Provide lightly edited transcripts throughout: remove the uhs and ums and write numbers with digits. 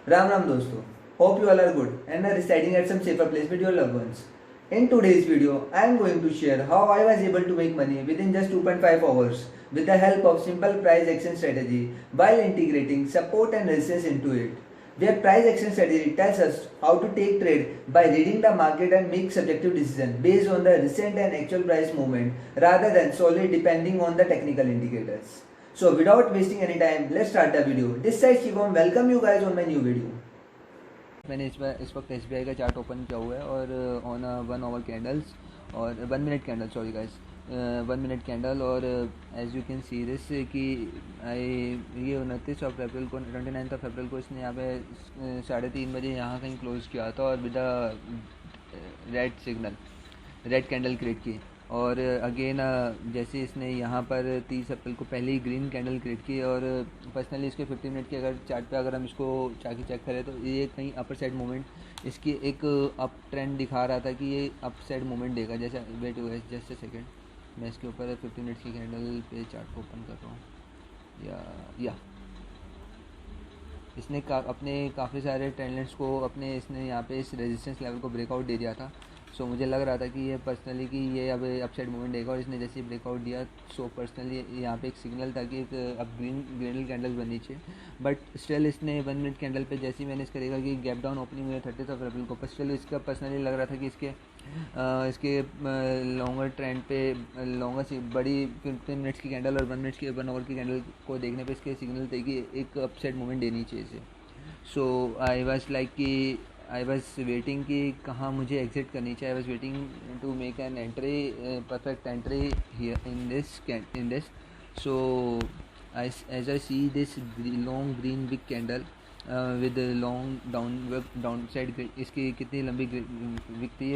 Ram Ram dosto. Hope you all are good and are residing at some safer place with your loved ones. In today's video, I am going to share how I was able to make money within just 2.5 hours with the help of simple price action strategy while integrating support and resistance into it. Where price action strategy tells us how to take trade by reading the market and make subjective decision based on the recent and actual price movement rather than solely depending on the technical indicators. So without wasting any time, let's start the video. This side Shivam, welcome you guys on my new video. मैंने इस वक्त SBI का chart open किया हुआ है और on 1 our candles और 1 minute candle, sorry guys, 1 minute candle. और as you can see this कि ये 29 अप्रैल को 29 अप्रैल को इसने यहाँ पे 3:30 बजे यहाँ कहीं क्लोज़ किया था और with red signal, red candle create की। और अगेन जैसे इसने यहाँ पर 30 अप्रैल को पहले ही ग्रीन कैंडल क्रिएट की और पर्सनली इसके 50 मिनट के अगर चार्ट पे अगर हम इसको जाके चेक करें तो ये कहीं अपर साइड मूवमेंट इसकी एक अप ट्रेंड दिखा रहा था कि ये अप साइड मूवमेंट देगा। जैसे वेट हुआ है जस्ट ए सेकेंड, मैं इसके ऊपर 50 मिनट की कैंडल पे चार्ट को ओपन कर रहा हूँ। या इसने अपने काफ़ी सारे ट्रेंड को अपने इसने यहाँ पे इस रेजिस्टेंस लेवल को ब्रेकआउट दे दिया था। सो मुझे लग रहा था कि ये पर्सनली कि ये अब अपसाइड मूवमेंट देगा और इसने जैसे ही ब्रेकआउट दिया सो पर्सनली यहाँ पे एक सिग्नल था कि एक अब ग्रीन कैंडल बननी चाहिए। बट स्टिल इसने 1 मिनट कैंडल पे जैसे ही मैंने इसका देखा कि गैप डाउन ओपनिंग हुई है 30 अप्रैल को, पर स्टिल इसका पर्सनली लग रहा था कि इसके लॉन्गर ट्रेंड पे लॉन्गर सी बड़ी 15 मिनट्स की कैंडल और 1 आवर की कैंडल को देखने पे इसके सिग्नल थे कि एक अपसाइड मूवमेंट देनी चाहिए इसे। सो आई वॉज लाइक कि आई वॉज वेटिंग कि कहाँ मुझे एग्जिट करनी चाहिए। I was waiting to make an entry, perfect entry here in this. So as I see this long green big candle with long down side, इसकी कितनी लंबी विक थी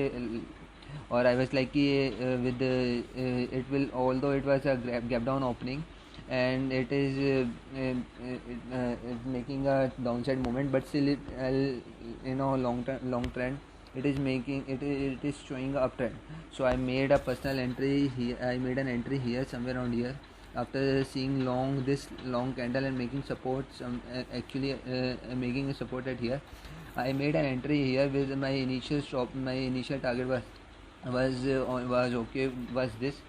और आई वॉज लाइक कि with it will although it was a gap down opening and it is making a downside movement, but still long trend it is making it is showing a uptrend. So I made a personal entry here. I made an entry here somewhere around here after seeing this long candle and making support actually making a support at here. I made an entry here with my initial stop. My initial target was this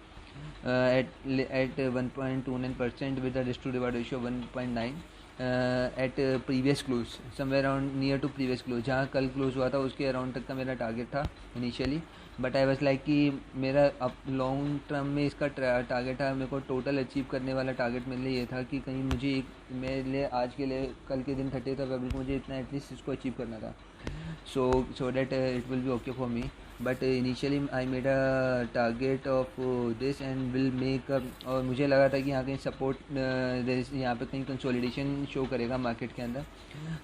at 1.29% with a risk to reward ratio 1.9 at previous close, somewhere around near to previous close, जहाँ कल close हुआ था उसके around तक का मेरा target था initially. But I was like कि मेरा अब लॉन्ग टर्म में इसका टारगेट था, मेरे को टोटल अचीव करने वाला टारगेट मेरे लिए ये था कि कहीं मुझे मेरे लिए आज के लिए कल के दिन 30 फरवरी को मुझे इतना एटलीस्ट इसको अचीव करना था। so that it will be okay for me. But initially I made a target of this and will make और मुझे लगा था कि यहाँ कहीं सपोर्ट यहाँ पे कहीं कंसोलिडेशन शो करेगा मार्केट के अंदर।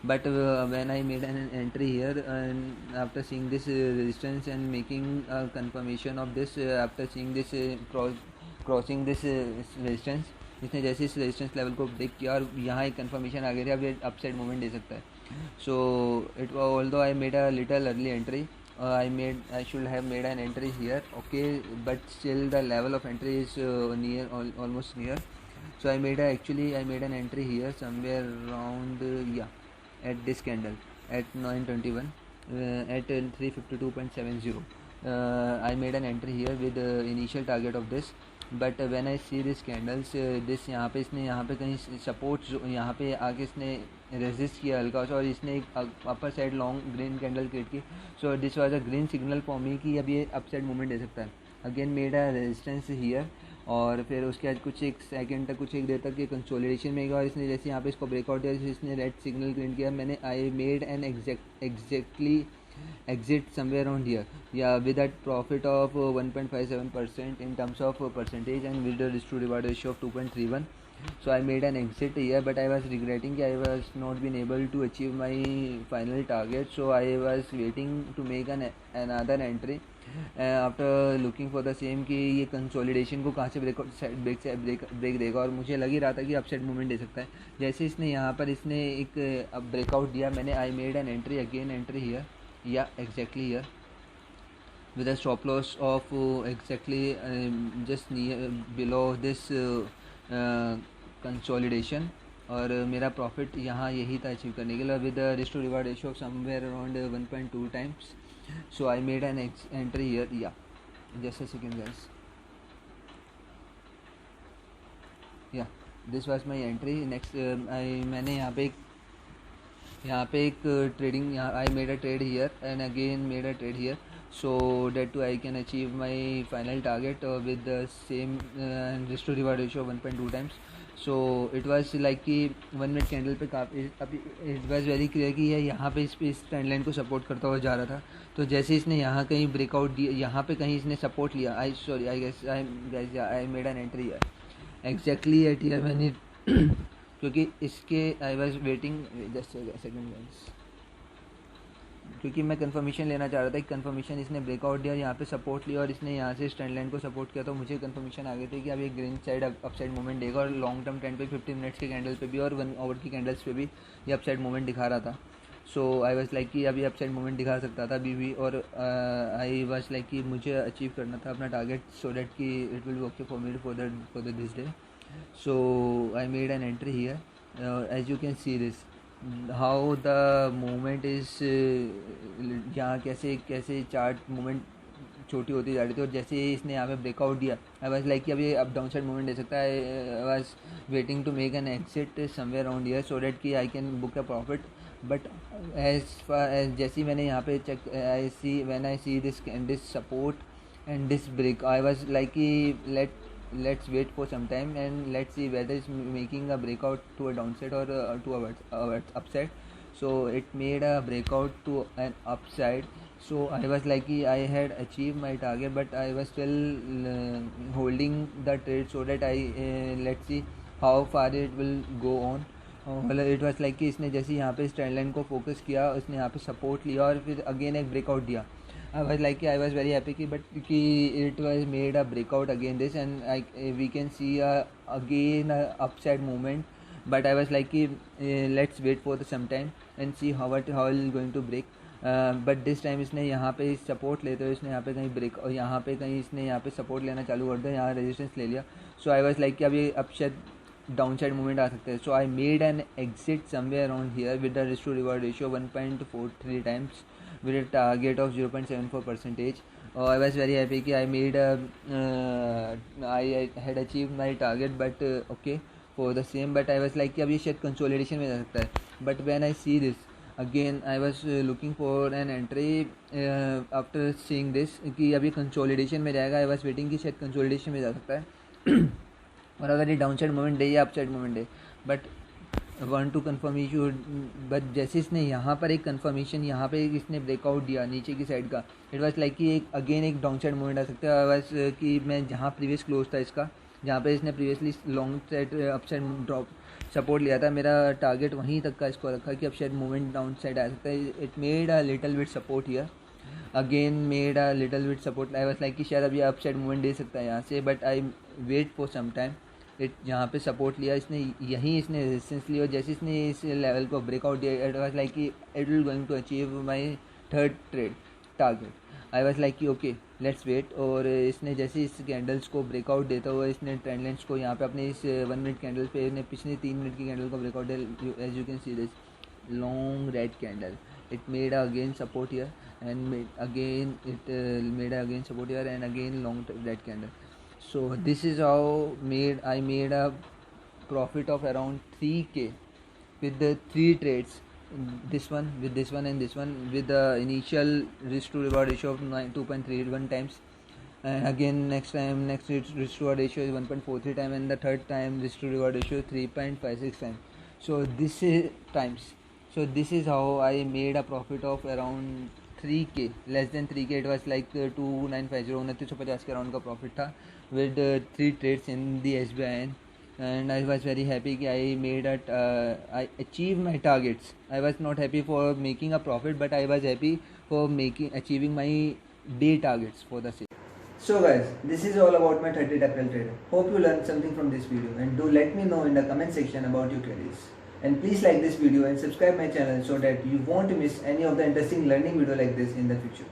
But when I made an entry here and after seeing this resistance and making confirmation of this, after seeing this crossing this resistance, इसने जैसे इस रेजिस्टेंस लेवल को ब्रेक किया और यहाँ एक कंफर्मेशन आ गई थी अब ये अपसाइड मूवमेंट दे सकता है। So it was, although I made a little early entry, I should have made an entry here, okay, but still the level of entry is near, almost near. So I made an entry here somewhere around at this candle at 9:21 at 352.70. I made an entry here with the initial target of this. But when I see this candles this यहाँ पे इसने यहाँ पे कहीं support यहाँ पे आके इसने रेजिस्ट किया हल्का सा और इसने एक upper side long green candle create की। So this was a green signal for me कि अब ये अप साइड मूवमेंट दे सकता है। Again made a resistance here और फिर उसके बाद कुछ एक सेकंड तक कुछ एक देर तक ये कंसोलिडेशन में गया और इसने जैसे यहाँ पे इसको ब्रेकआउट दिया, इसने रेड सिग्नल क्रिएट किया। मैंने आई made N exactly exit somewhere around here, with that profit of 1.57% in terms of percentage and with the risk to reward ratio of 2.31. So I made an exit here, but I was regretting that I was not been able to achieve my final target, so I was waiting to make another entry after looking for the same कि ये consolidation को कहाँ से break देगा और मुझे लग ही रहा था कि अपसाइड मूवमेंट दे सकता है। जैसे इसने यहाँ पर इसने एक ब्रेकआउट दिया, मैंने आई made an entry, again entry here, exactly here with a stop loss of exactly just near below this consolidation और मेरा प्रॉफिट यहाँ यही था अचीव करने के लिए with risk to reward ratio of somewhere around 1.2 times. So I made an entry here. Yeah just a second guys. Yeah this was my entry. Next मैंने यहाँ पे एक ट्रेडिंग, यहाँ I made a trade here and again made a trade here. So that too I can achieve my final target with the same risk to reward ratio of 1.2 times. So it was like कि 1 minute candle पे काफ़ी अभी it was very clear कि ये यहाँ पे इस trend line को सपोर्ट करता हुआ जा रहा था. तो जैसे इसने यहाँ कहीं ब्रेकआउट दिया, यहाँ पे कहीं इसने सपोर्ट लिया, आई made an entry exactly at here when it क्योंकि इसके आई was waiting just second guys, क्योंकि मैं कंफर्मेशन लेना चाह रहा था कि कंफर्मेशन इसने ब्रेकआउट दिया और यहाँ पे सपोर्ट लिया और इसने यहाँ से ट्रेंड लाइन को सपोर्ट किया. तो मुझे कंफर्मेशन आ गई थी कि अब ये ग्रीन साइड अपसाइड मूवमेंट देगा और लॉन्ग टर्म ट्रेंड पे 15 मिनट्स के कैंडल पे भी और 1 आवर की कैंडल्स पे भी ये अपसाइड मूवमेंट दिखा रहा था. सो आई वाज लाइक कि अभी अपसाइड मूवमेंट दिखा सकता था अभी भी. और आई वाज लाइक कि मुझे अचीव करना था अपना टारगेट सो डैट कि it will be okay for me for this day. So I made an entry here. As you can see this how the movement is, यहाँ कैसे चार्ट मूवमेंट छोटी होती जा रही थी और जैसे ही इसने यहाँ पे ब्रेकआउट दिया आई वाज लाइक कि अब ये अप डाउन साइड मूवमेंट दे सकता है. I was waiting to make an exit somewhere around here so that कि I can book a profit. But as far as जैसे ही मैंने यहाँ पे check when I see this support and this break I was like कि let's wait for some time and let's see whether it's making a breakout to a downside or to a upside. So it made a breakout to an upside. So I was like I had achieved my target but I was still holding the trade so that I let's see how far it will go on. मतलब it was like कि इसने जैसे यहाँ पे इस trend line को focus किया, उसने यहाँ पे सपोर्ट लिया और फिर अगेन एक ब्रेकआउट दिया. I was like I was very happy but it was made a breakout again this and we can see again a upside movement. But I was like let's wait for some time and see how it is going to break. But this time इसने यहाँ पे support लेते हुए इसने यहाँ पे कहीं break और यहाँ पे कहीं इसने यहाँ पे सपोर्ट लेना चालू कर दिया, यहाँ रेजिस्टेंस ले लिया. सो आई वाज लाइक कि अब ये अब शायद डाउन साइड मूवमेंट आ सकता है. So I made an exit somewhere around here with the risk to reward ratio 1.43 times with a target of 0.74%. I was very happy कि I made I had achieved my target but okay for the same. But I was like कि अब ये शायद consolidation में जा सकता है. But when I see this again I was looking for an entry after seeing this कि अब ये कंसोलिडेशन में जाएगा. I was waiting कि शायद कंसोलिडेशन में जा सकता है और अगर ये डाउन साइड मूवमेंट दे या up side movement they. But want to confirm you but जैसे इसने यहाँ पर एक कंफर्मेशन यहाँ पे इसने ब्रेकआउट दिया नीचे की साइड का, इट वाज लाइक कि एक अगेन एक डाउन साइड मूवमेंट आ सकता है. बस कि मैं जहाँ प्रीवियस क्लोज था इसका, जहाँ पे इसने previously long side up side drop support लिया था, मेरा टारगेट वहीं तक का इसको रखा कि अब शायद मूवमेंट डाउन साइड आ सकता है. It made a little bit support here again made a little bit support. I was like कि शायद अभी अप साइड मूवमेंट दे सकता है यहाँ से. But I wait for some time. It यहाँ पे सपोर्ट लिया इसने, यहीं इसने रेजिस्टेंस लिया और जैसे इसने इस लेवल को ब्रेकआउट दिया इट वाज लाइक कि it will going to achieve my third trade target. I was like कि ओके लेट्स वेट. और इसने जैसे इस कैंडल्स को ब्रेकआउट देता हुआ इसने ट्रेंड लाइन्स को यहाँ पे अपने इस 1 मिनट कैंडल पे इसने पिछले 3 मिनट की कैंडल को ब्रेकआउट दिया. As you can see this long red candle. It made again support here and again it made again support here and again long red candle. So this is how I made a profit of around 3k with the 3 trades, this one with this one and this one, with the initial risk to reward ratio of 2.31 times and again next risk to reward ratio is 1.43 times and the third time risk to reward ratio is 3.56 times. So this is how I made a profit of around 3k, less than 3k. It was like 2950 2950 के around का profit था with 3 trades in the SBI and I was very happy कि I made I achieve my targets. I was not happy for making a profit but I was happy for achieving my day targets for the same. So guys, this is all about my 30th April trade. Hope you learned something from this video and do let me know in the comment section about your queries. And please like this video and subscribe my channel so that you won't miss any of the interesting learning video like this in the future.